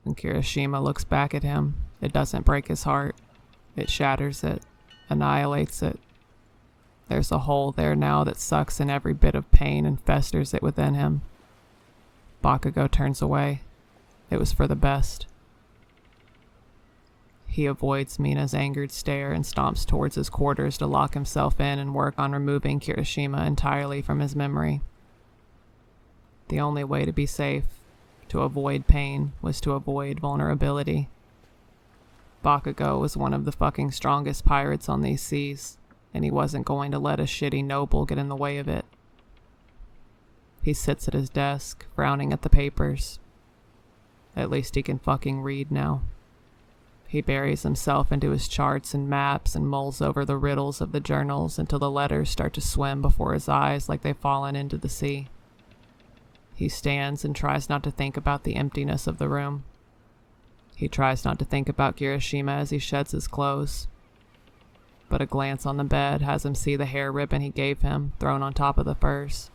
When Kirishima looks back at him, it doesn't break his heart. It shatters it, annihilates it. There's a hole there now that sucks in every bit of pain and festers it within him. Bakugou turns away. It was for the best. He avoids Mina's angered stare and stomps towards his quarters to lock himself in and work on removing Kirishima entirely from his memory. The only way to be safe, to avoid pain, was to avoid vulnerability. Bakugou was one of the fucking strongest pirates on these seas, and he wasn't going to let a shitty noble get in the way of it. He sits at his desk, frowning at the papers. At least he can fucking read now. He buries himself into his charts and maps and mulls over the riddles of the journals until the letters start to swim before his eyes like they've fallen into the sea. He stands and tries not to think about the emptiness of the room. He tries not to think about Kirishima as he sheds his clothes. But a glance on the bed has him see the hair ribbon he gave him thrown on top of the furs.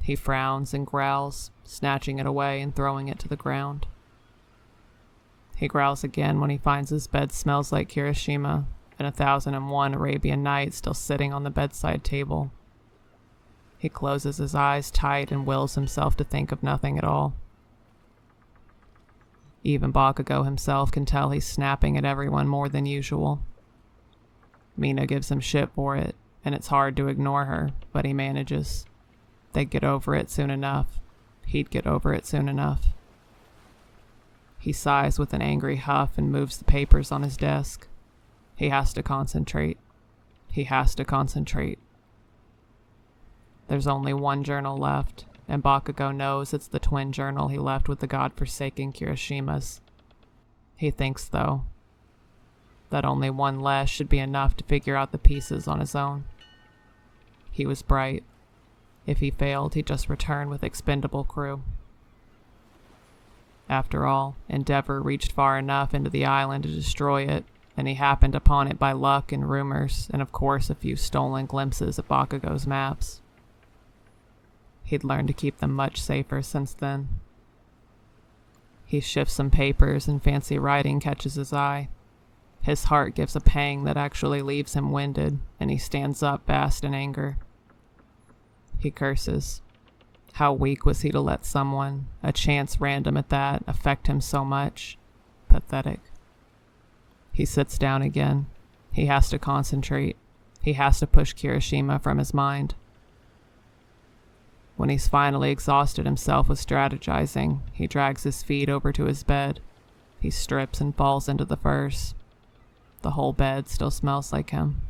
He frowns and growls, snatching it away and throwing it to the ground. He growls again when he finds his bed smells like Kirishima and 1001 Arabian Nights still sitting on the bedside table. He closes his eyes tight and wills himself to think of nothing at all. Even Bakugou himself can tell he's snapping at everyone more than usual. Mina gives him shit for it, and it's hard to ignore her, but he manages. They'd get over it soon enough. He'd get over it soon enough. He sighs with an angry huff and moves the papers on his desk. He has to concentrate. He has to concentrate. There's only one journal left, and Bakugou knows it's the twin journal he left with the godforsaken Kirishimas. He thinks, though, that only one less should be enough to figure out the pieces on his own. He was bright. If he failed, he'd just return with expendable crew. After all, Endeavor reached far enough into the island to destroy it, and he happened upon it by luck and rumors, and of course a few stolen glimpses of Bakugou's maps. He'd learned to keep them much safer since then. He shifts some papers and fancy writing catches his eye. His heart gives a pang that actually leaves him winded, and he stands up vast in anger. He curses. How weak was he to let someone, a chance random at that, affect him so much? Pathetic. He sits down again. He has to concentrate. He has to push Kirishima from his mind. When he's finally exhausted himself with strategizing, he drags his feet over to his bed. He strips and falls into the furs. The whole bed still smells like him.